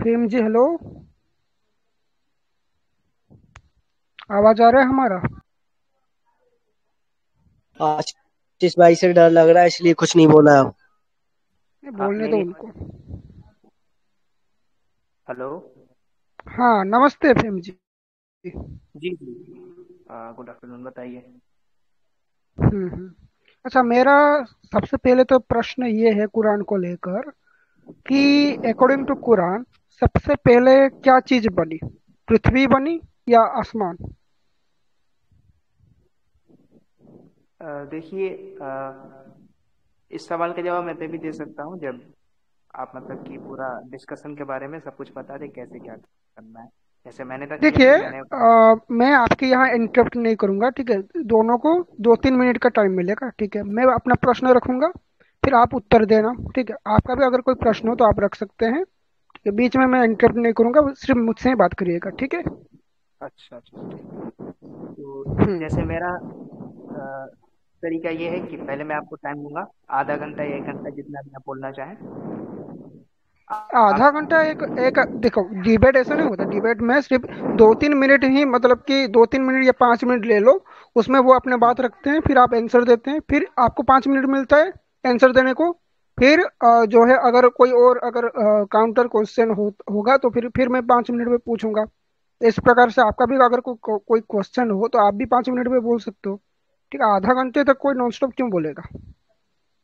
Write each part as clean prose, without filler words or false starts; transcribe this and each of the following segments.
Prem ji, hello. आवाज आ रहा है हमारा? आशीष भाई से डर लग रहा है इसलिए कुछ नहीं बोला। नहीं, हाँ, बोलने दो मेरी उनको। हेलो। हाँ, नमस्ते प्रेम जी। जी जी। गुड आफ्टरनून, बताइए। हम्म। अच्छा, मेरा सबसे पहले तो प्रश्न ये है कुरान को लेकर कि अकॉर्डिंग टू कुरान सबसे पहले क्या चीज बनी? पृथ्वी बनी या आसमान? देखिए, इस सवाल का जवाब मैं तभी दे सकता हूँ जब आप मतलब कि पूरा डिस्कशन के बारे में सब कुछ बता दें, कैसे क्या करना है। जैसे मैंने रख दिया देखिए, कि मैंने। मैं आपके यहाँ इंटरप्ट नहीं करूंगा, ठीक है? दोनों को 2-3 मिनट का टाइम मिलेगा, ठीक है? मैं अपना प्रश्न रखूंगा, फिर आप उत्तर देना, ठीक है? आपका भी अगर कोई प्रश्न हो तो आप रख सकते हैं, ठीक है? बीच में मैं इंटरप्ट नहीं करूंगा, सिर्फ मुझसे ही बात करिएगा, ठीक है? अच्छा अच्छा, ठीक है। तो जैसे हम्म। मेरा तरीका ये है कि पहले मैं आपको टाइम दूंगा, आधा घंटा या 1 घंटा, जितना भी आप बोलना चाहें। आधा आप। घंटा एक एक देखो, डिबेट ऐसा नहीं होता। डिबेट में सिर्फ 2-3 मिनट ही, मतलब कि 2-3 मिनट या 5 मिनट ले लो। उसमें वो अपने बात रखते हैं, फिर आप आंसर देते हैं, फिर आपको 5 मिनट मिलता है आंसर देने को। फिर जो है, अगर कोई और अगर काउंटर क्वेश्चन होगा तो फिर मैं 5 मिनट में पूछूंगा। इस प्रकार से आपका भी अगर कोई क्वेश्चन हो तो आप भी 5 मिनट में बोल सकते हो। ठीक है? आधा घंटे तक कोई नॉन स्टॉप क्यों बोलेगा?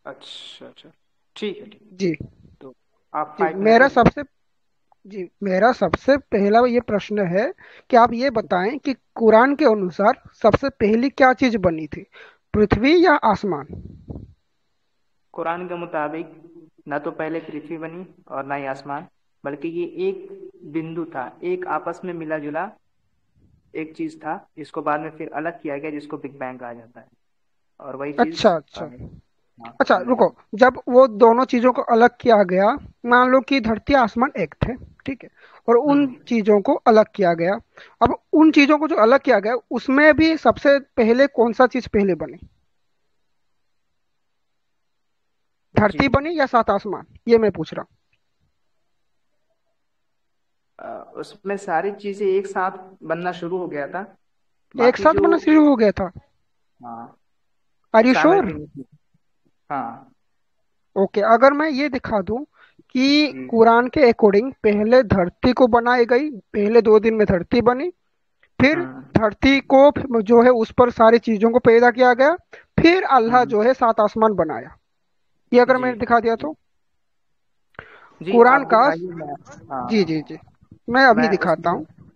अच्छा अच्छा, ठीक है ठीक है। जी। तो आप जी 5 मिनट मेरा में। सबसे जी मेरा सबसे पहला ये प्रश्न है कि आप ये बताएं कि कुरान के अनुसार सबसे पहली क्या चीज बनी थी? पृथ्वी या आसमान? कुरान के मुताबिक न तो पहले पृथ्वी बनी और ना ही आसमान, बल्कि ये एक बिंदु था, एक आपस में मिला जुला एक चीज था, जिसको बाद में फिर अलग किया गया, जिसको बिग बैंग कहा जाता है। और वही अच्छा, चीज अच्छा। हाँ, अच्छा, कुरान में रुको। लिखी। जब वो दोनों चीजों को अलग किया गया, मान लो कि धरती आसमान एक थे, ठीक है? और उन हम्म। चीजों को अलग किया गया। अब उन चीजों को जो अलग किया गया उसमें भी सबसे पहले कौन सा चीज पहले बनी? जी। धरती बनी या सात आसमान, ये मैं पूछ रहा अ, उसमें सारी चीजें एक साथ बनना शुरू हो गया था। हूँ। एक बाकी साथ जो बनना शुरू हो गया था? हाँ, आर यू श्योर? साइमल्टेनियसली। हाँ। ओके, अगर मैं ये दिखा दूं कि जी। कुरान के अकॉर्डिंग पहले धरती को बनाई गई, पहले 2 दिन में धरती बनी, फिर हम्म। धरती को जो है उस पर सारी चीजों को पैदा किया गया, फिर अल्लाह हम्म। जो है सात आसमान बनाया, ये अगर जी मैंने दिखा दिया तो? जी, कुरान आप का दिखाइए, मैं। जी जी हाँ, जी, मैं अभी मैं दिखाता उसमें। हूँ।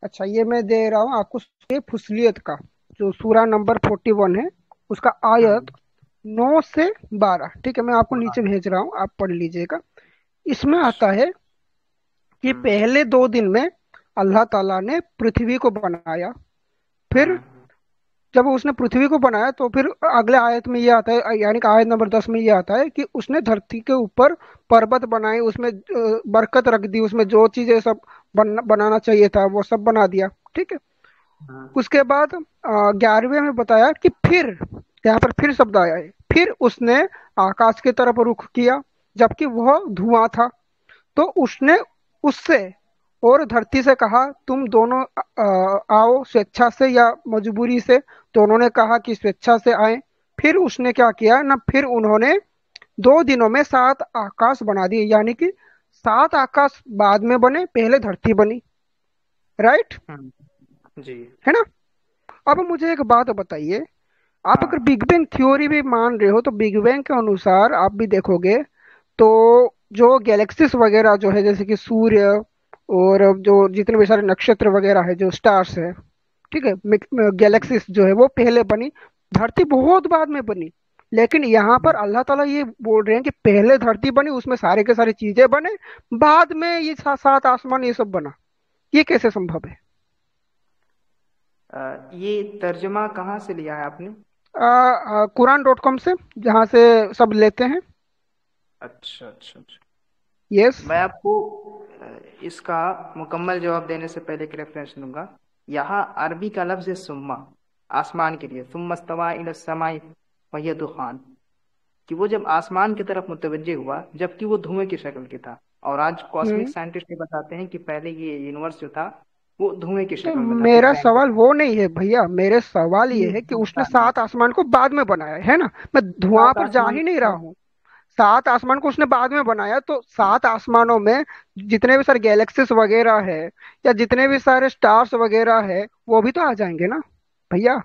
अच्छा, ये मैं दे रहा हूँ आपको ये फुसलियत का, जो सूरा नंबर 41 है, उसका हम्म। आयत 9 से 12, ठीक है? मैं आपको नीचे हाँ। भेज रहा हूँ, आप पढ़ लीजिएगा। इसमें आता अच्छा। है कि हम्म। पहले 2 दिन में अल्लाह ताला ने पृथ्वी को बनाया। फिर हम्म। जब उसने पृथ्वी को बनाया तो फिर अगले आयत में ये आता है, यानी कि आयत नंबर 10 में ये आता है कि उसने धरती के ऊपर पर्वत बनाए, उसमें बरकत रख दी, उसमें जो चीजें सब बनाना चाहिए था वो सब बना दिया, ठीक है? हम्म। उसके बाद 11वें में बताया कि फिर, यहाँ पर फिर शब्द आया है, फिर उसने आकाश की तरफ रुख किया, जबकि वह धुआं था। तो उसने उससे और धरती से कहा, तुम दोनों आओ स्वेच्छा से या मजबूरी से। तो उन्होंने कहा कि स्वेच्छा से आए। फिर उसने क्या किया ना, फिर उन्होंने 2 दिनों में 7 आकाश बना दिए, यानी कि 7 आकाश बाद में बने, पहले धरती बनी। राइट? जी। है ना? अब मुझे एक बात बताइए, आप अगर हाँ। बिग बैंग थ्योरी भी मान रहे हो तो बिग बैंग के अनुसार आप भी देखोगे तो जो गैलेक्सीज वगैरह जो है, जैसे कि सूर्य और जो जितने भी सारे नक्षत्र वगैरह है, जो स्टार्स है, ठीक है, हम्म। गैलेक्सीज जो है वो पहले बनी, धरती बहुत बाद में बनी। लेकिन यहाँ पर हम्म। अल्लाह ताला ये बोल रहे हैं कि पहले धरती बनी, उसमें सारे के सारे चीजें बने, बाद में ये सात आसमान ये सब बना। ये कैसे संभव है? ये तर्जमा कहाँ से लिया है आपने? कुरान.com से, जहाँ से सब लेते हैं। अच्छा अच्छा अच्छा। यस। मैं आपको इसका मुकम्मल जवाब देने से पहले एक रेफरेंस दूंगा। यहाँ अरबी का लफ्ज है सुम्मा, आसमान के लिए। सुम्मस्तवा इला समाई वहिय दुखान, कि वो जब आसमान की तरफ मुतवज्जे हुआ, जबकि वो धुएं की शक्ल की था। और आज कॉस्मिक हम्म। साइंटिस्ट ये बताते हैं कि पहले ये यूनिवर्स जो था वो धुएं की नहीं, शक्ल में था, बिग मेरा बैंग के सवाल बाद। वो नहीं है भैया, मेरे सवाल ये ये है कि उसने पता नहीं। सात आसमान को बाद में बनाया है ना। मैं धुआं सात पर जा आसमान ही नहीं रहा हूँ। सात आसमान को उसने बाद में बनाया, तो सात आसमानों में जितने भी सारे गैलेक्सीज वगैरह है, या जितने भी सारे स्टार्स वगैरह है, वो भी तो आ जाएंगे ना भैया।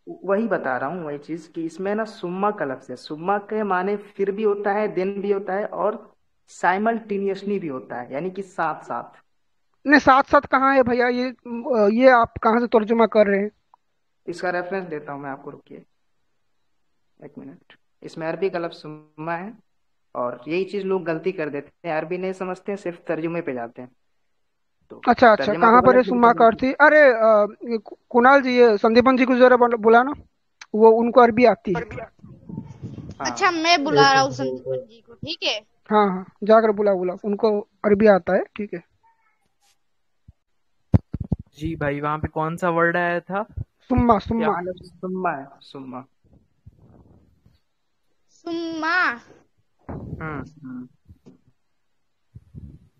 वही बता रहा हूँ, वही चीज कि इसमें ना सुम्मा का लफ्ज है। सुम्मा के माने फिर भी होता है, दिन भी होता है, और साइमल्टेनियसली भी होता है, यानी कि साथ साथ। नहीं, साथ साथ कहाँ है भैया ये आप कहाँ से तर्जुमा कर रहे हैं? इसका रेफरेंस देता हूँ मैं आपको, रुकिए एक मिनट। इसमें अरबी का लफ्ज सुम्मा है, और यही चीज लोग गलती कर देते हैं, अरबी नहीं समझते हैं, सिर्फ तर्जुमे पे जाते हैं। तो अच्छा अच्छा, तर्जुमा तो कहाँ पर है गलत सुम्मा बिल्कुल का नहीं। अर्थी? अरे कुणाल जी, ये संदीपन जी को जरा बुलाना, वो उनको अरबी आती है। हाँ। अच्छा, मैं बुला रहा हूँ संदीपन जी को, ठीक है। हाँ हाँ, जाकर बुला बुला, उनको अरबी आता है, ठीक है। जी भाई, वहां पे कौन सा वर्ड आया था? सुम्मा सुम्मा। यहाँ लफ्ज सुम्मा है, सुम्मा। सुम्मा। हम्म।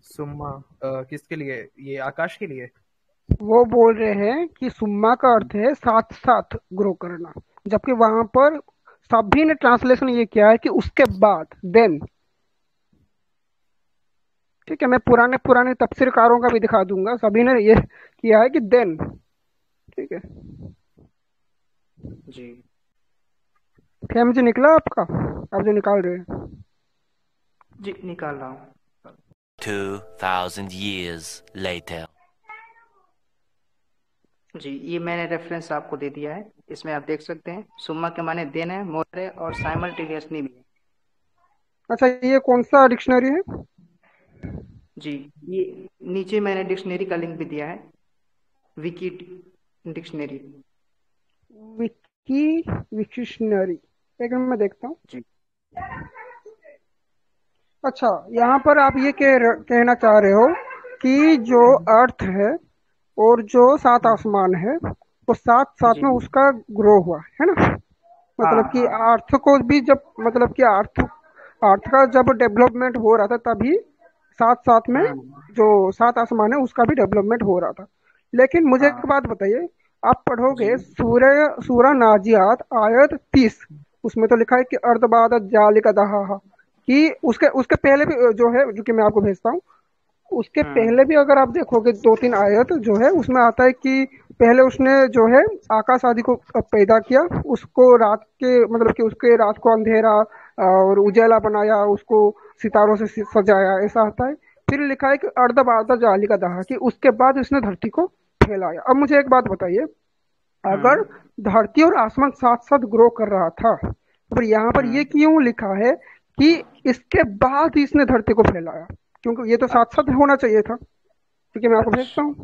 सुम्मा किसके लिए? ये आकाश के लिए? वो बोल रहे हैं कि सुम्मा का अर्थ है साथ साथ ग्रो करना, जबकि वहां पर सभी ने ट्रांसलेशन ये किया है कि उसके बाद, देन। ठीक है, मैं पुराने पुराने तफसीरकारों का भी दिखा दूंगा, सभी ने ये किया है कि देन। ठीक है। जी फेम जी निकला आपका, आप जो निकाल रहे हैं? जी, निकाल रहा हूँ। 2,000 years later. जी, ये मैंने रेफरेंस आपको दे दिया है, इसमें आप देख सकते हैं सुम्मा के माने दिन है, मोर है, और साइमल्टेनियसली भी है। अच्छा, ये कौन सा डिक्शनरी है? जी, ये नीचे मैंने डिक्शनरी का लिंक भी दिया है, विकी डिक्शनरी। विकी विक्शनरी, एक मिनट मैं देखता हूँ। जी अच्छा, यहाँ पर आप ये कहना चाह रहे हो कि जो अर्थ है और जो सात आसमान है, वो साथ साथ जी। में उसका ग्रो हुआ है ना। हाँ मतलब कि हाँ। अर्थ को भी जब, मतलब कि अर्थ अर्थ का जब डेवलपमेंट हो रहा था, तभी साथ साथ में हम्म। जो सात आसमान है उसका भी डेवलपमेंट हो रहा था। लेकिन मुझे एक हाँ बात बताइए, आप जी। पढ़ोगे सूरह नाजियात आयत 30, उसमें तो लिखा है कि अर्द बादत जालिका दहाहा, कि उसके उसके पहले भी जो है, जो कि मैं आपको भेजता हूँ, उसके हम्म पहले भी अगर आप देखोगे दो तीन आयत जो है, उसमें आता है कि पहले उसने जो है आकाश आदि को पैदा किया, उसको रात के, मतलब कि उसके रात को अंधेरा और उजाला बनाया, उसको सितारों से सजाया, ऐसा आता है। फिर लिखा है कि अर्ध बारदा जाली का दहा, कि उसके बाद उसने धरती को फैलाया। अब मुझे एक बात बताइए, अगर हम्म धरती और आसमान साथ साथ ग्रो कर रहा था, तो फिर यहाँ पर ये हम्म। क्यों लिखा है कि इसके बाद ही इसने धरती को फैलाया? क्योंकि ये तो साथ अच्छा साथ होना चाहिए था। ठीक है, मैं आपको भेजता अच्छा। हूँ।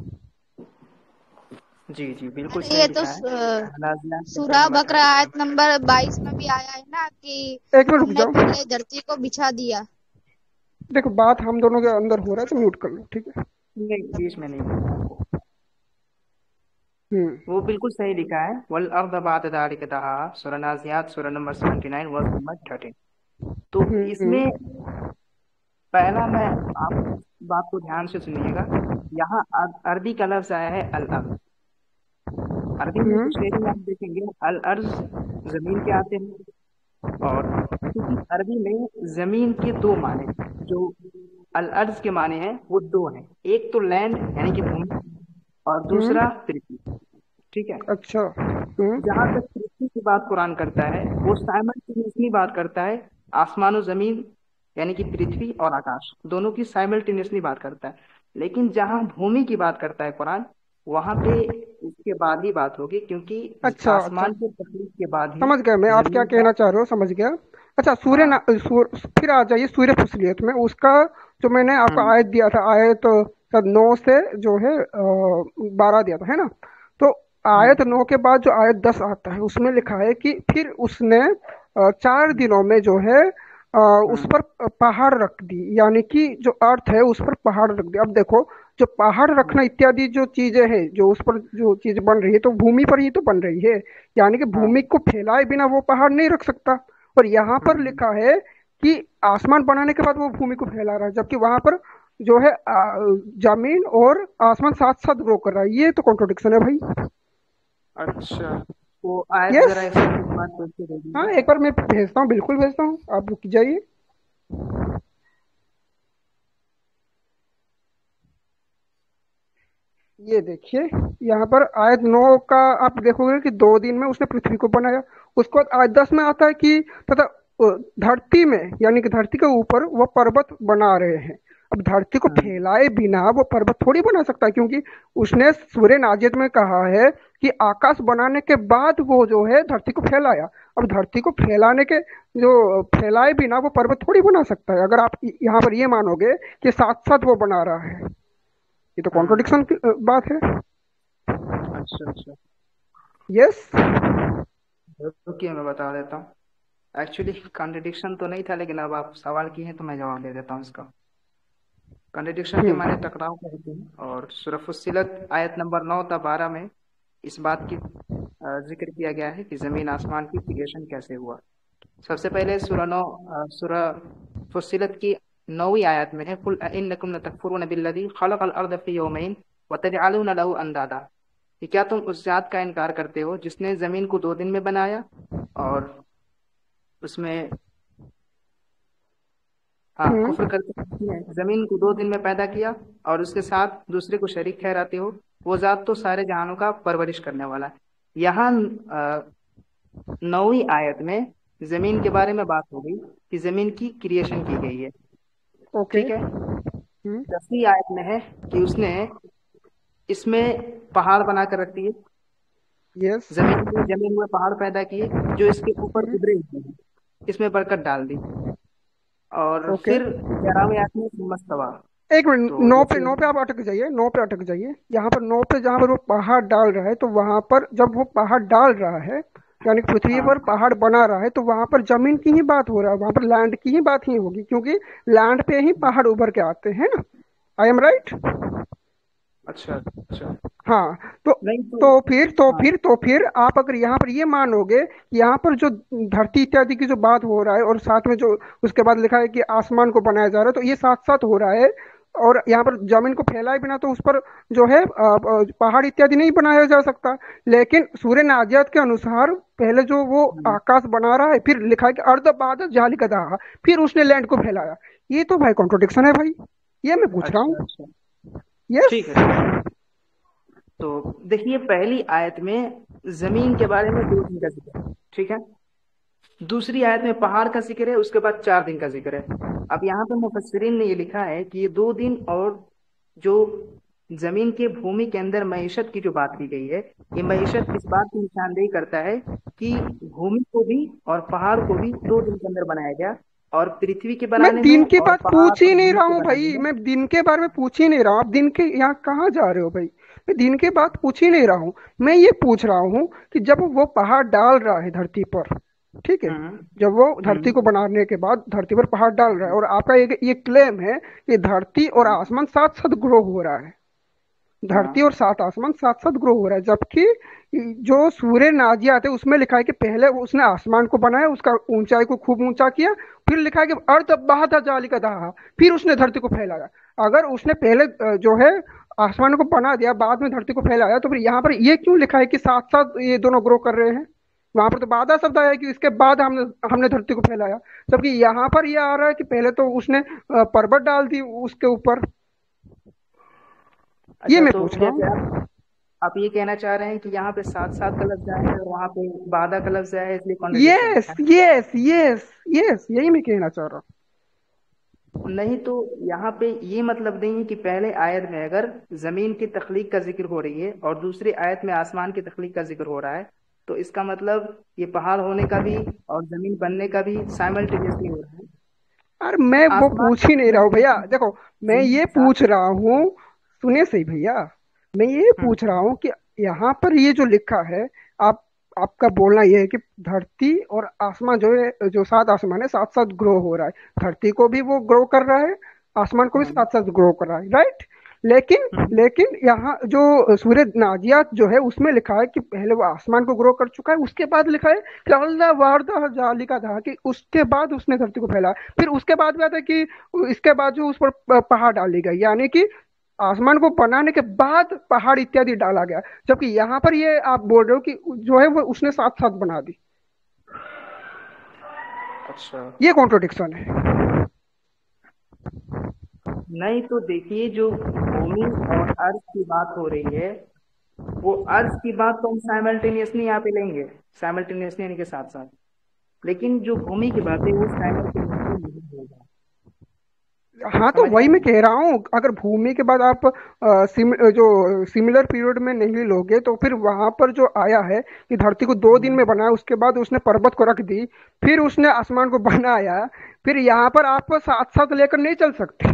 जी जी, बिल्कुल अरे सही ये तो लिखा है। नाज़ियात चैप्टर सूरह नंबर बकरा 37। आयत नंबर 22 में भी आया है ना कि एक मिनट रुक हमने जाओ। पहले धरती को बिछा दिया। देखो, बात हम दोनों के अंदर हो रहा है, तो म्यूट कर लो, ठीक है। नहीं, बीच में नहीं बोलना आपको। हम्म वो बिल्कुल सही लिखा है, वल अर्द बाद दालिक दहा, सूरह नाज़ियात सूरह नंबर 79 वर्स नंबर 13। तो इसमें हम्म। पहला, मैं आप बात को ध्यान से सुनिएगा। यहाँ अरबी का लफ्ज आया है अल अर्ज। अरबी में डिक्शनरी में आप देखेंगे अल अर्ज जमीन के आते हैं, और क्योंकि अरबी में जमीन के दो माने हैं, जो अल अर्ज के माने हैं वो दो हैं। एक तो लैंड यानी कि भूमि, और दूसरा हम्म। पृथ्वी। ठीक है। अच्छा। जहां तक पृथ्वी की बात कुरान करता है, वो साइमल्टेनियसली बात करता है। आसमान और जमीन यानी कि पृथ्वी और आकाश दोनों की साइमल्टेनियसली बात करता है। लेकिन जहां भूमि की बात करता है कुरान, वहां पे इसके बाद ही बात होगी, क्योंकि अच्छा अच्छा, आसमान के तखलीक के बाद ही समझ गया मैं आप क्या जमीन का। कहना चाह रहे हो, समझ गया। अच्छा, हाँ। फिर आ जाइए सूर्य फुसलियत में, उसका जो मैंने आपको हम्म आयत दिया था, आयत शायद 9 से जो है 12 दिया था, है ना। तो आयत हम्म 9 के बाद जो आयत 10 आता है, उसमें लिखा है कि फिर उसने 4 दिनों में जो है उस हम्म पर पहाड़ रख दी, यानी कि जो अर्थ है उस पर पहाड़ रख दी। अब देखो, जो पहाड़ हम्म, रखना इत्यादि जो चीजें हैं, जो उस पर जो चीज बन रही है, तो भूमि पर ही तो बन रही है, यानी कि हाँ। भूमि को फैलाए बिना वो पहाड़ नहीं रख सकता। और यहाँ पर हम्म लिखा है कि आसमान बनाने के बाद वो भूमि को फैला रहा है, जबकि वहां पर जो है जमीन और आसमान साथ साथ ग्रो कर रहा है, ये तो कॉन्ट्रोडिक्शन है भाई। अच्छा, वो आयत यस। जरा एक बार फिर से दे हाँ, दीजिए। एक बार मैं भेजता हूँ, बिल्कुल भेजता हूँ, आप रुक जाइए। ये देखिए, यहाँ पर आयत 9 का आप देखोगे कि 2 दिन में उसने पृथ्वी को बनाया। उसके बाद आयत 10 में आता है कि तथा धरती में, यानी कि धरती के ऊपर वो पर्वत बना रहे हैं। अब धरती को हम्म। फैलाए बिना वो पर्वत थोड़ी बना सकता है, क्योंकि उसने सूर्य नाजियत में कहा है कि आकाश बनाने के बाद वो जो है धरती को फैलाया। अब धरती को फैलाने के जो फैलाए बिना वो पर्वत थोड़ी बना सकता है, अगर आप यहाँ पर ये मानोगे कि साथ साथ वो बना रहा है, ये तो हम्म। कॉन्ट्रोडिक्शन की बात है। अच्छा अच्छा, यस। रुकिए मैं बता देता हूँ। एक्चुअली कॉन्ट्रडिक्शन तो नहीं था, लेकिन अब आप सवाल किए हैं तो मैं जवाब दे देता हूँ इसका। कॉन्ट्रडिक्शन के माने हम्म। टकराव कहते हैं। और सूरह फुस्सिलत आयत नंबर 9 था 12 में इस बात की जिक्र किया गया है कि जमीन आसमान की क्रिएशन कैसे हुआ। सबसे पहले सूरह फुस्सिलत की 9वीं आयत में है, कुल इन्नकुम लतकफुरून बिल्लज़ी खलक़ल अर्द फ़ी यौमैन व तजअलून लहू अंदादा, कि क्या तुम उस जात का इनकार करते हो जिसने जमीन को 2 दिन में बनाया और उसमें, हाँ, कुफ्र हम्म। करते हैं, जमीन को 2 दिन में पैदा किया और उसके साथ दूसरे को शरीक ठहराते हो। वो जात तो सारे जहानों का परवरिश करने वाला है। यहाँ 9वीं आयत में जमीन के बारे में बात हो गई कि जमीन की क्रिएशन की गई है। ओके। ठीक है। हम्म। 10वीं आयत में है कि उसने इसमें पहाड़ बना कर रख दिए, यस। जमीन में पहाड़ पैदा किए जो इसके ऊपर हम्म। उभरे हुए हैं, इसमें बरकत डाल दी। और ओके। फिर 11वीं आयत में मस्तवा। एक मिनट, तो जैसे, नौ पे आप अटक जाइए, 9 पे अटक जाइए। यहाँ पर 9 पे जहाँ पर वो पहाड़ डाल रहा है, तो वहां पर जब वो पहाड़ डाल रहा है, यानी कि पृथ्वी हाँ पर पहाड़ बना रहा है, तो वहां पर जमीन की ही बात हो रहा है, वहां पर लैंड की ही बात ही होगी, क्योंकि लैंड पे ही पहाड़ उभर के आते हैं ना। I am right. अच्छा अच्छा, हाँ। तो नहीं तो, हाँ तो फिर आप अगर यहाँ पर ये मानोगे कि यहाँ पर जो धरती इत्यादि की जो बात हो रहा है, और साथ में जो उसके बाद लिखा है कि आसमान को बनाया जा रहा है, तो ये साथ साथ हो रहा है। और यहाँ पर जमीन को फैलाए बिना तो उस पर जो है पहाड़ इत्यादि नहीं बनाया जा सकता। लेकिन सूर्य नाजियात के अनुसार पहले जो वो हम्म, आकाश बना रहा है, फिर लिखा है कि अर्ध बाद जाली का दहा, फिर उसने लैंड को फैलाया। ये तो भाई कॉन्ट्रोडिक्शन है भाई, ये मैं पूछ रहा अच्छा हूँ। अच्छा, यस। ठीक है ठीक है। तो देखिए, पहली आयत में जमीन के बारे में 2 दिन का जिक्र है। ठीक है। दूसरी आयत में पहाड़ का जिक्र है, उसके बाद 4 दिन का जिक्र है। अब यहाँ पे मुफस्सिरीन ने ये लिखा है कि ये 2 दिन और जो जमीन के भूमि के अंदर मईशत की जो बात की गई है, ये मईशत इस बात की निशानदेही करता है कि भूमि को भी और पहाड़ को भी 2 दिन के अंदर बनाया गया। और पृथ्वी के मैं बनाने दिन में की और बात पहाड़ पूछ ही और नहीं भूमि रहा के हूँ बनाने भाई, में, मैं दिन के बारे में पूछ ही नहीं रहा हूँ। आप दिन के यहाँ कहाँ जा रहे हो भाई? मैं दिन की बात पूछ ही नहीं रहा हूँ। मैं ये पूछ रहा हूँ कि जब वो पहाड़ डाल रहा है धरती पर, ठीक है, हम्म जब वो धरती हम्म को बनाने के बाद धरती पर पहाड़ डाल रहा है, और आपका ये क्लेम है कि धरती और हम्म, आसमान साथ साथ ग्रो हो रहा है, धरती और हाँ सात आसमान साथ साथ ग्रो हो रहा है, जबकि जो सूर्य नाजियात है उसमें लिखा है कि पहले उसने आसमान को बनाया, उसका ऊंचाई को खूब ऊंचा किया, फिर लिखा है कि अर्थ बहाता जाली का दहा, फिर उसने धरती को फैलाया। अगर उसने पहले जो है आसमान को बना दिया, बाद में धरती को फैलाया, तो फिर यहाँ पर ये क्यों लिखा है कि साथ साथ ये दोनों ग्रो कर रहे हैं? वहां पर तो बाधा शब्द आया कि इसके बाद हमने हमने धरती को फैलाया, जबकि यहाँ पर ये आ रहा है कि पहले तो उसने पर्वत डाल दी उसके ऊपर। ये अच्छा, मैं तो पूछ रहा जैसे हूँ। आप ये कहना चाह रहे हैं कि यहाँ पे साथ साथ का लफ्ज आया है और वहाँ पे बादा का लफ्ज आया है, इसलिए कॉन्ट्रडिक्शन यस है। यस यस यस, यही मैं कहना चाह रहा नहीं तो, यहाँ पे ये मतलब नहीं है कि पहले आयत में अगर जमीन की तख्लीक का जिक्र हो रही है और दूसरी आयत में आसमान की तख्लीक का जिक्र हो रहा है, तो इसका मतलब ये पहाड़ होने का भी और जमीन बनने का भी साइमल्टेनियसली हो रहा है। हूँ। अरे मैं वो आसमान पूछ ही नहीं रहा हूँ भैया, जमीन देखो, मैं जमीन ये के साथ, पूछ रहा हूँ, सुनिए सही भैया, मैं ये हम्म पूछ रहा हूँ कि यहाँ पर ये जो लिखा है, आप आपका बोलना ये है कि धरती और आसमान जो है, जो सात आसमान है, साथ साथ ग्रो हो रहा है, धरती को भी वो ग्रो कर रहा है, आसमान को भी हम्म साथ साथ ग्रो कर रहा है, राइट? लेकिन लेकिन यहाँ जो सूर्य नाजियात जो है उसमें लिखा है कि पहले वो आसमान को ग्रो कर चुका है, उसके बाद लिखा है कि अल्लाह वारदा जाली का था कि उसके बाद उसने धरती को फैलाया। फिर उसके बाद भी आता है कि इसके बाद जो उस पर पहाड़ डाली गई, यानी कि आसमान को बनाने के बाद पहाड़ इत्यादि डाला गया, जबकि यहाँ पर ये आप बोल रहे हो कि जो है वो उसने साथ साथ बना दी। अच्छा, ये कॉन्ट्रोडिक्शन है। नहीं तो देखिए, जो भूमि और अर्थ की बात हो रही है, वो अर्थ की बात तो हम साइमल्टेनियसली यहाँ पे लेंगे, साइमल्टेनियसली यानी के साथ साथ। लेकिन जो भूमि की बात है वो साइमल्टेनियसली नहीं होगा। हाँ, तो समझ रहे वही मैं हैं? कह रहा हूँ, अगर भूमि के बाद आप जो सिमिलर पीरियड में नहीं लोगे तो फिर वहां पर जो आया है कि धरती को 2 दिन में बनाया, उसके बाद उसने पर्वत को रख दी, फिर उसने आसमान को बनाया, फिर यहाँ पर आप साथ साथ लेकर नहीं चल सकते।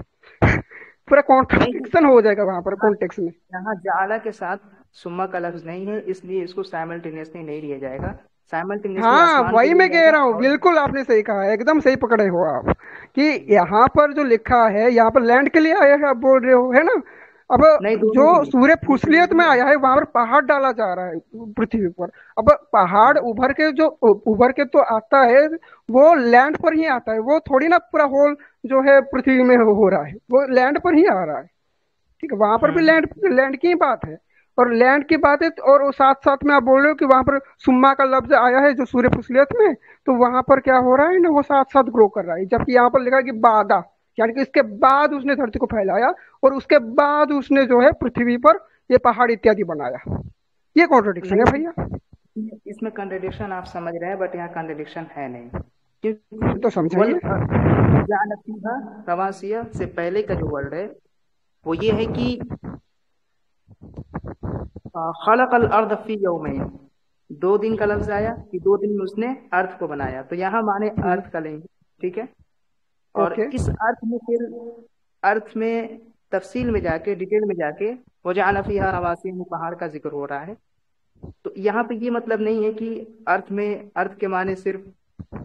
पूरा नहीं तो कॉन्ट्रडिक्शन हो जाएगा वहां पर यहाँ कॉन्टेक्स्ट में। यहाँ जाला के साथ सुम्मा का लफ्ज नहीं है, इसलिए इसको साइमल्टेनियसली नहीं लिया जाएगा। साइमल्टेनियसली हाँ, आसमान को वही लिया मैं कह जाएगा रहा हूँ, और बिल्कुल आपने सही कहा है, एकदम सही पकड़े हो आप कि यहाँ पर जो लिखा है यहाँ पर लैंड के लिए आया है, आप बोल रहे हो, है ना। अब नहीं, दोनों जो के लिए, सूर्य दोनों के लिए फुसलियत में भी। आया है वहां पर पहाड़ डाला जा रहा है पृथ्वी पर। अब पहाड़ उभर के तो आता है, वो लैंड पर ही आता है, वो थोड़ी ना पूरा होल जो है पृथ्वी में हो रहा है, वो लैंड पर ही आ रहा है। ठीक है, वहां पर भी लैंड हम्म। लैंड की ही बात है, और लैंड की बात है। और वो साथ साथ में आप बोल रहे हो कि वहां पर सुम्मा का लफ्ज आया है जो सूर्य फुसलियत में, तो वहां पर क्या हो रहा है ना, वो साथ साथ ग्रो कर रहा है, जबकि यहाँ पर लिखा है कि बादा, यानी कि इसके बाद उसने धरती को फैलाया और उसके बाद उसने जो है पृथ्वी पर ये पहाड़ इत्यादि बनाया। ये कॉन्ट्रोडिक्शन है नहीं, भैया। इसमें कंट्रडिक्शन आप समझ रहे हैं, बट यहाँ कंट्रडिक्शन है नहीं, क्योंकि तो वल समझाइए। जानतीहा रवासिया से पहले का जो वर्ड है वो ये है कि खलकल अर्द फी यौमैन, 2 दिन का लफ्ज आया कि 2 दिन में उसने अर्थ को बनाया, तो यहाँ माने अर्थ का लेंगे। ठीक है। और ओके। इस अर्थ में फिर अर्थ में तफसील में जाके, डिटेल में जाके, वो जअल फीहा रवासिया में पहाड़ का जिक्र हो रहा है। तो यहाँ पे ये मतलब नहीं है कि अर्थ में, अर्थ के माने सिर्फ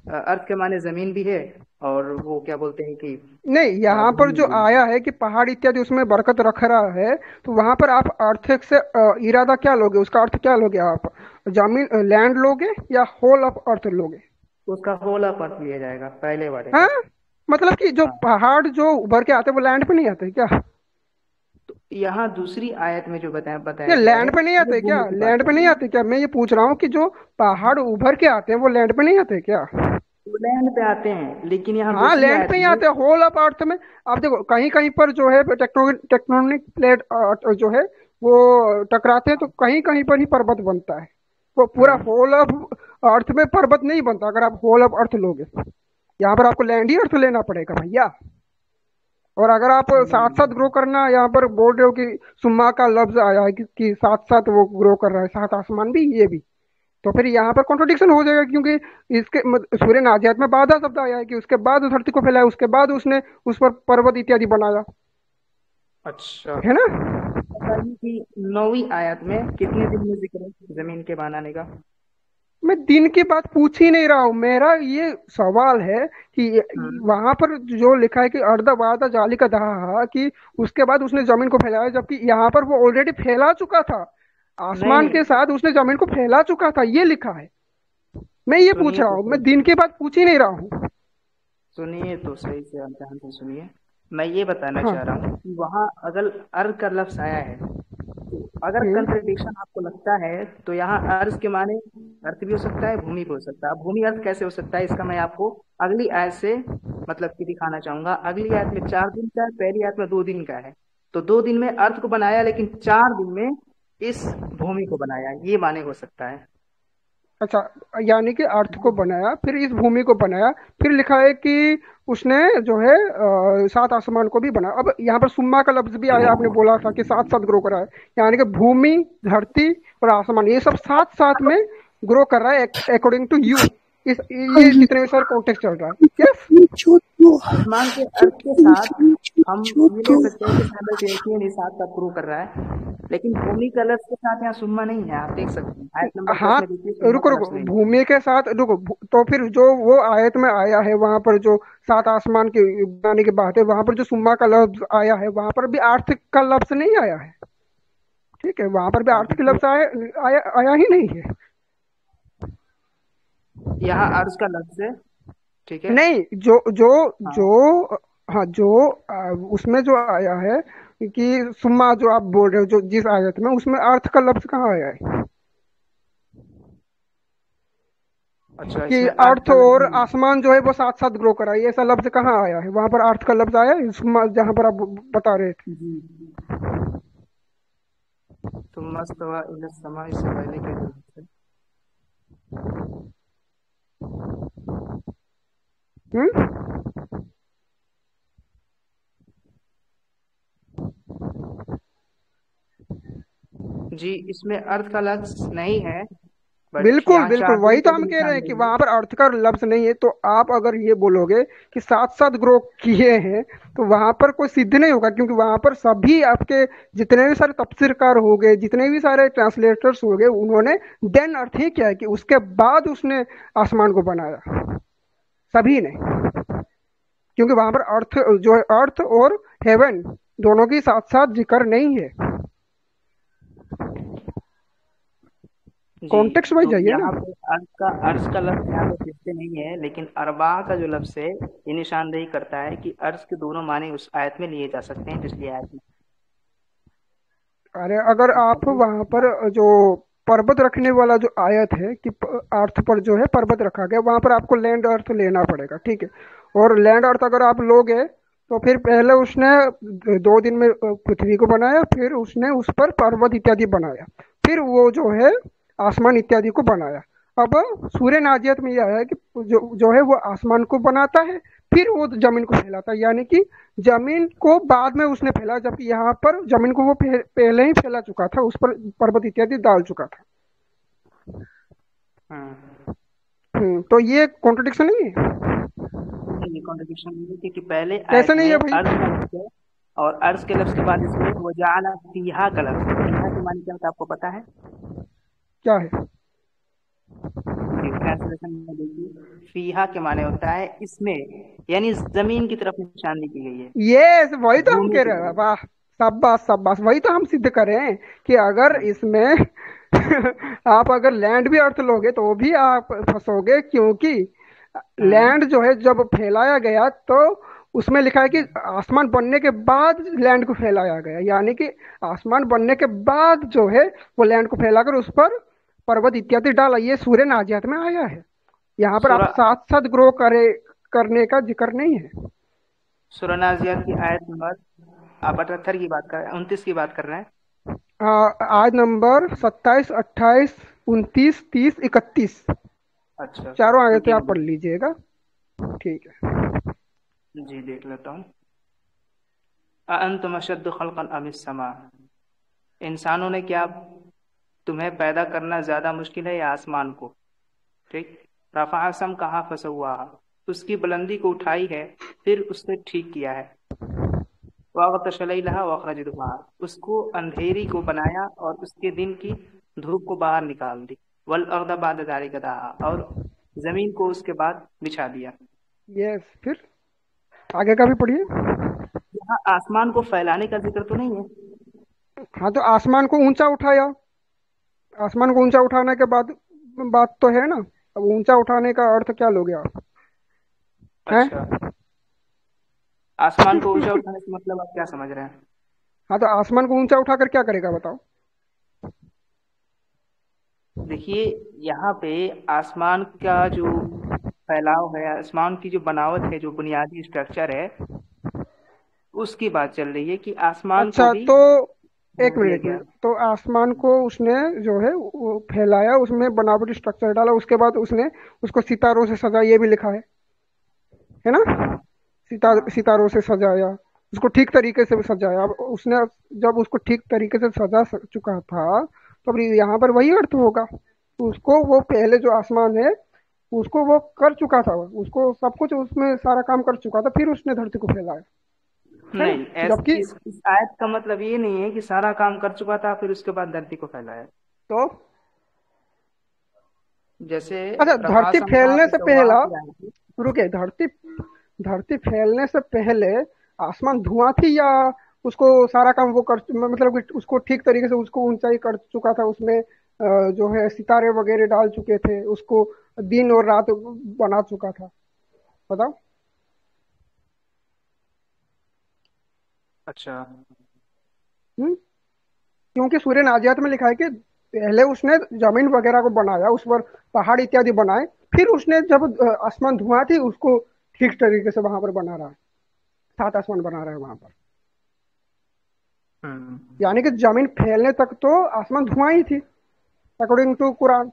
अर्थ के माने जमीन भी है, और वो क्या बोलते हैं कि नहीं, यहाँ पर भूमि जो भी है। आया है कि पहाड़ इत्यादि उसमें बरकत रख रहा है, तो वहां पर आप अर्थ से इरादा क्या लोगे, उसका अर्थ क्या लोगे आप? जमीन लैंड लोगे या होल ऑफ अर्थ लोगे? तो उसका होल ऑफ अर्थ लिया जाएगा, पहले वर्ड है हाँ, का। मतलब कि जो हाँ, पहाड़ जो उभर के आते हैं वो लैंड पे नहीं आते क्या? तो यहाँ दूसरी आयत में जो बताया ये बताया गया लैंड है पे नहीं वो आते क्या? भूमि की बात लैंड कर पे नहीं रही है। आते क्या? मैं ये पूछ रहा हूँ कि जो पहाड़ उभर के आते हैं वो लैंड पे नहीं आते क्या? वो लैंड पे आते हैं, लेकिन यहाँ हाँ, दूसरी लैंड आयत पे ही में। आते हैं, होल ऑफ अर्थ में। आप देखो कहीं कहीं पर जो है टेक्टोनिक प्लेट जो है वो टकराते हैं, तो कहीं कहीं पर ही पर्वत बनता है। वो पूरा हम्म। होल ऑफ अर्थ में पर्वत नहीं बनता अगर आप होल ऑफ अर्थ लोगे। यहाँ पर आपको लैंड ही अर्थ लेना पड़ेगा भैया। और अगर आप साथ साथ ग्रो करना यहाँ पर बोल रहे हो कि सुम्मा का लफ्ज आया है कि साथ साथ वो ग्रो कर रहा है, साथ आसमान भी, ये भी, तो फिर यहाँ पर कॉन्ट्रोडिक्शन हो जाएगा, क्योंकि सूर्य नाजियात में बाधा शब्द आया है कि उसके बाद उस धरती को फैलाया, उसके बाद उसने उस पर पर्वत इत्यादि बनाया, अच्छा, है ना। बताइए कि 9वीं आयत में कितने दिन में जिक्र है जमीन के बनाने का? मैं दिन की बात पूछ ही नहीं रहा हूँ, मेरा ये सवाल है कि हम्म। वहां पर जो लिखा है कि अर्ध वादा जाली का दहा, कि उसके बाद उसने जमीन को फैलाया, जबकि यहाँ पर वो ऑलरेडी फैला चुका था, नहीं आसमान नहीं, के साथ उसने जमीन को फैला चुका था, ये लिखा है। मैं ये पूछ सुनिए रहा तो हूँ, सही, मैं दिन की बात पूछ ही नहीं रहा हूँ। सुनिए तो सही से, आप ध्यान से सुनिए। मैं ये बताना हाँ। चाह रहा हूँ कि वहां अगर अर्थ का लफ्ज आया है, तो अगर हम्म। कंट्रडिक्शन आपको लगता है तो यहाँ अर्थ के माने अर्थ भी हो सकता है, भूमि भी हो सकता है। अब भूमि अर्थ कैसे हो सकता है, इसका मैं आपको अगली आयत से मतलब कि दिखाना चाहूंगा। अगली आयत में 4 दिन का है, पहली आयत में 2 दिन का है। तो 2 दिन में अर्थ को बनाया, लेकिन 4 दिन में इस भूमि को बनाया, ये माने हो सकता है। अच्छा, यानी कि अर्थ को बनाया, फिर इस भूमि को बनाया, फिर लिखा है कि उसने जो है सात आसमान को भी बनाया। अब यहाँ पर सुम्मा का लफ्ज भी आया, आपने बोला था कि साथ साथ ग्रो कर रहा है, यानी कि भूमि, धरती और आसमान ये सब साथ साथ में ग्रो कर रहा है अकॉर्डिंग टू यू। ये जितने भी सारे कॉन्टेक्स्ट चल रहा है। यस, आसमान के अर्थ के साथ हम ये ले सकते हैं कि साइमल्टेनियसली निशात का प्रूव कर रहा है, लेकिन भूमि का लफ्ज के साथ यहाँ सुम्मा नहीं है। आप देख सकते हैं आयत नंबर 10 हाँ, में देखिए, सुम्मा रुको का रुको, लफ्ज नहीं है। भूमि के साथ रुको, तो फिर जो वो आयत में आया है वहां पर जो सात आसमान के बनाने की बात है, वहां पर जो सुम्मा का लफ्ज आया है वहां पर भी अर्थ का लफ्ज नहीं आया है। ठीक है, वहां पर भी हाँ, अर्थ का लफ्ज आया ही नहीं है। यहाँ अर्ज का लफ्ज है, ठीक है। नहीं, जो जो हाँ, जो हाँ, जो उसमें जो आया है कि सुम्मा, जो आप बोल रहे हो, जो जिस आयत में, उसमें अर्थ का लफ्ज कहाँ आया है अच्छा, कि इसमें अर्थ अर्थ का लफ्ज और नहीं है। आसमान जो है वो साथ साथ ग्रो कराई, ऐसा लफ्ज कहाँ आया है? वहां पर अर्थ का लफ्ज आया है सुम्मा, जहां पर आप बता रहे थे। जी, तुम मस्तवा इला समा, इससे पहले क्या लफ्ज है? हम्म। जी, इसमें अर्थ का लफ्ज नहीं है, बट बिल्कुल यहाँ बिल्कुल, वही चाहते तो का हम भी कह रहे निशान हैं कि नहीं है। वहां पर अर्थ का लफ्ज नहीं है। तो आप अगर ये बोलोगे कि साथ साथ ग्रो किए हैं, तो वहां पर कोई सिद्ध नहीं होगा, क्योंकि वहां पर सभी आपके जितने भी सारे तफसीरकार हो गए, जितने भी सारे ट्रांसलेटर्स हो गए, उन्होंने देन अर्थ ही किया है कि उसके बाद उसने आसमान को बनाया, सभी ने। क्योंकि वहां पर अर्थ जो है, अर्थ और हेवन दोनों की साथ साथ जिक्र नहीं है। जी, कॉन्टेक्स्ट वाइज तो जाइए ना। यहाँ पे अर्ज का लफ्ज यहाँ पे फिर से नहीं है, लेकिन अरबा का जो लफ्ज है ये निशानदेही करता है कि अर्ज के दोनों माने उस आयत में लिए जा सकते हैं पिछली आयत में। अरे, अगर आप ताकि वहां पर जो पर्वत रखने वाला जो आयत है कि अर्थ पर जो है पर्वत रखा गया, वहां पर आपको लैंड अर्थ लेना पड़ेगा, ठीक है। और लैंड अर्थ अगर आप लोगे, तो फिर पहले उसने 2 दिन में पृथ्वी को बनाया, फिर उसने उस पर पर्वत इत्यादि बनाया, फिर वो जो है आसमान इत्यादि को बनाया। अब सूर्य नाजियत में यह है कि जो है वो आसमान को बनाता है, फिर वो जमीन को फैलाता है, यानी कि जमीन को बाद में उसने फैला, जबकि यहाँ पर जमीन को वो पहले ही फैला चुका था, उस पर पर्वत इत्यादि डाल चुका था। हम्म, तो ये कॉन्ट्रडिक्शन नहीं है? ये कॉन्ट्रडिक्शन नहीं है, क्योंकि पहले आयत कैसे नहीं है में भाई? अर्ज का लफ्ज है, और अर्ज के लफ्ज के बाद इसमें वजाला फीहा का लफ्ज है। फीहा के माने क्या होता है आपको पता है? क्या है? जी, ट्रांसलेशन में देखिए, फीहा के माने होता है इसमें, यानी जमीन की तरफ निशानी की गई है, ये वही तो हम भूमि कह की रहे हैं। तरफ। वाह, शाबाश शाबाश, वही तो हम सिद्ध कर रहे हैं कि अगर हाँ, इसमें आप अगर लैंड भी अर्थ लोगे तो भी आप फंसोगे, क्योंकि हम्म, लैंड जो है जब फैलाया गया, तो उसमें लिखा है कि आसमान बनने के बाद लैंड को फैलाया गया, यानी कि आसमान बनने के बाद जो है वो लैंड को फैलाकर उस पर पर्वत इत्यादि डाला। ये सूर्य नाजियात में आया है। यहाँ पर आप सूरा साथ साथ ग्रो करने का जिक्र नहीं है। सूरा नाज़ियात की आयत नंबर आप 78 की बात कर रहे हैं, 29 की बात कर रहे हैं। आज नंबर 27, 28, 29, 30, 31, अच्छा, चारों आयतें रुकिए आप मैं पढ़ लीजिएगा। ठीक है। जी देख लेता हूँ। अअंतुम अशद्दु खल्क़न अमिस समा, इंसानों ने क्या तुम्हें पैदा करना ज्यादा मुश्किल है या आसमान को? ठीक। रफ़ा सम कहा फसवा, उसकी बुलंदी को उठाई है, फिर उसने ठीक किया है। वक़्त शलैलहा वख़रज दुहा, उसको अंधेरी को बनाया और उसके दिन की धूप को बाहर निकाल दी। वल अर्द बाद ज़ालिका दहा, और जमीन को उसके बाद बिछा दिया। यस, फिर आगे का भी पढ़िए। यहाँ आसमान को फैलाने का जिक्र तो नहीं है। हाँ, तो आसमान को ऊंचा उठाया। आसमान को ऊंचा उठाने के बाद बात तो है ना। अब ऊंचा उठाने का अर्थ क्या लोगे आप? हैं? अच्छा, आसमान को ऊंचा उठाने से मतलब आप क्या समझ रहे हैं? हाँ, तो आसमान को ऊंचा उठाकर क्या करेगा बताओ? देखिए, यहाँ पे आसमान का जो फैलाव है, आसमान की जो बनावट है, जो बुनियादी स्ट्रक्चर है, उसकी बात चल रही है कि आसमान को अच्छा, भी तो एक वो दिया मिनट गया। मिनट, तो आसमान को उसने जो है वो फैलाया, उसमें बनावटी स्ट्रक्चर डाला, उसके बाद उसने उसको सितारों से सजाया, ये भी लिखा है ना? हाँ, हाँ, सितारों से सजाया, उसको ठीक तरीके से सजाया। अब उसने जब उसको ठीक तरीके से सजा चुका था, तो अब यहाँ पर वही अर्थ होगा। तो उसको वो पहले जो आसमान है उसको वो कर चुका था, उसको सब कुछ उसमें सारा काम कर चुका था, फिर उसने धरती को फैलाया, है ना। नहीं, ऐसा जबकि इस आयत का मतलब ये नहीं है कि सारा काम कर चुका था फिर उसके बाद धरती को फैलाया। तो जैसे अच्छा, धरती प्रकाश अंबा फैलने से नौवाह पहला, की आयत है। रुके, धरती धरती फैलने से पहले आसमान धुआं थी, या उसको सारा काम वो कर, मतलब कि उसको ठीक तरीके से उसको ऊंचाई कर चुका था, उसमें जो है सितारे वगैरह डाल चुके थे, उसको दिन और रात बना चुका था, बताओ। अच्छा। क्योंकि सूर्य नाजियात में लिखा है कि पहले उसने जमीन वगैरह को बनाया, उस पर पहाड़ इत्यादि बनाए, फिर उसने जब आसमान धुआं थी उसको ठीक तरीके से वहां पर बना रहा है, सात आसमान बना रहा है वहां पर। हम्म। यानी कि जमीन फैलने तक तो आसमान धुआं ही थी, अकॉर्डिंग टू कुरान।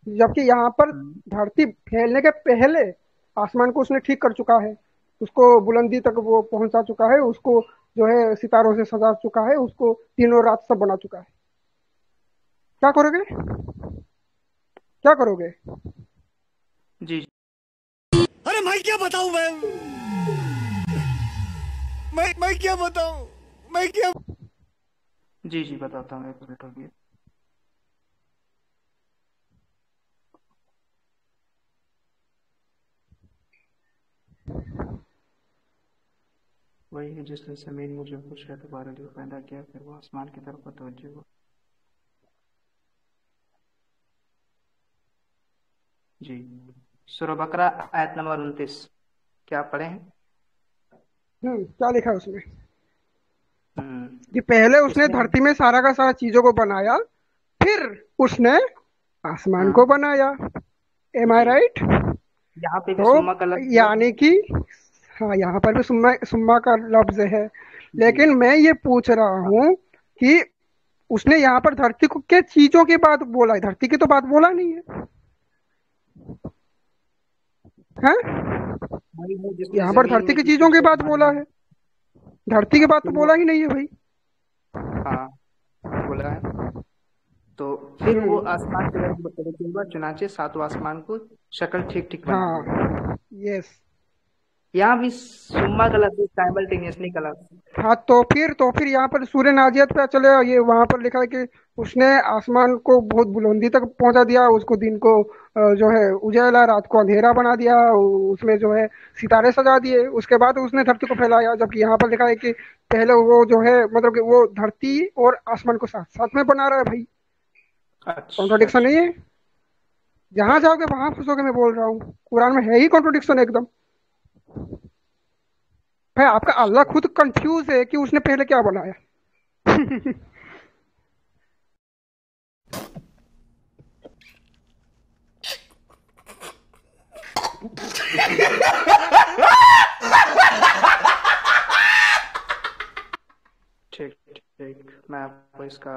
जबकि यहाँ पर हम्म। धरती फैलने के पहले आसमान को उसने ठीक कर चुका है, उसको बुलंदी तक वो पहुंचा चुका है, उसको जो है सितारों से सजा चुका है, उसको दिन और रात सब बना चुका है। क्या करोगे, क्या करोगे? जी अरे मैं क्या बताऊं, मैं क्या बताऊं, मैं क्या। जी जी बताता हूँ, एक मिनट हो गया। वही है जिसने जमीन मुझे खुश है दोबारा जो पैदा किया, फिर वो आसमान की तरफ तवज्जो हुआ। जी, सूरह बकरा आयत नंबर 29, क्या आप पढ़े हैं? क्या लिखा है उसमें? हम्म। कि पहले उसने इसमें धरती में सारा का सारा चीजों को बनाया, फिर उसने आसमान को हाँ बनाया। एम आई जी, राइट? यहाँ पे भी तो सुम्मा का लफ्ज है। यानी कि हाँ, यहाँ पर भी सुम्मा सुम्मा का लफ्ज है, जी लेकिन मैं ये पूछ रहा हाँ, हूँ कि उसने यहाँ पर धरती को के चीजों की बात बोला है, धरती की तो बात बोला नहीं है, हैं? वही है जिसने यहाँ पर जमीन धरती में की जी चीजों कुछ की है बात तुम्हारे बोला लिए। है, धरती की हाँ बात फिर तो वो, बोला ही नहीं है भाई। हाँ बोला है। तो फिर वो आसमान के हम्म। तरफ तवज्जो हुआ, चुनाचे सातों आसमान को शक्ल ठीक ठीक बना दिया। हाँ, यस। यहाँ भी सुम्मा का लफ्ज साइमल्टेनियसली का लफ्ज। हाँ, तो फिर यहाँ पर सूर्य नाजियत पे चले, ये वहां पर लिखा है कि उसने आसमान को बहुत बुलंदी तक पहुंचा दिया, उसको दिन को जो है उजाला, रात को अंधेरा बना दिया, उसमें जो है सितारे सजा दिए, उसके बाद उसने धरती को फैलाया। जबकि यहाँ पर लिखा है कि पहले वो जो है, मतलब कि वो धरती और आसमान को साथ साथ में बना रहा है भाई। अच्छा कॉन्ट्रोडिक्शन अच्छा। नहीं है? जहां जाओगे वहां फंसोगे, मैं बोल रहा हूँ, कुरान में है ही कॉन्ट्रोडिक्शन एकदम। भाई आपका अल्लाह अच्छा खुद कंफ्यूज है कि उसने पहले क्या बनाया। ठीक ठीक, मैं आपको इसका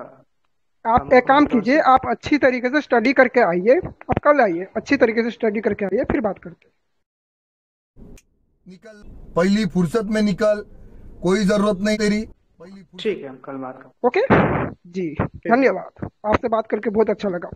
आप एक काम कीजिए, प्रोसेस। आप अच्छी तरीके से स्टडी करके आइए, आप कल आइए, अच्छी तरीके से स्टडी करके आइए, फिर बात करते हैं। निकल, पहली फुर्सत में निकल, कोई जरूरत नहीं तेरी, पहली फुर्सत। ठीक है, हम कल बात करते ओके जी, हैं। धन्यवाद, आपसे बात करके बहुत अच्छा लगा।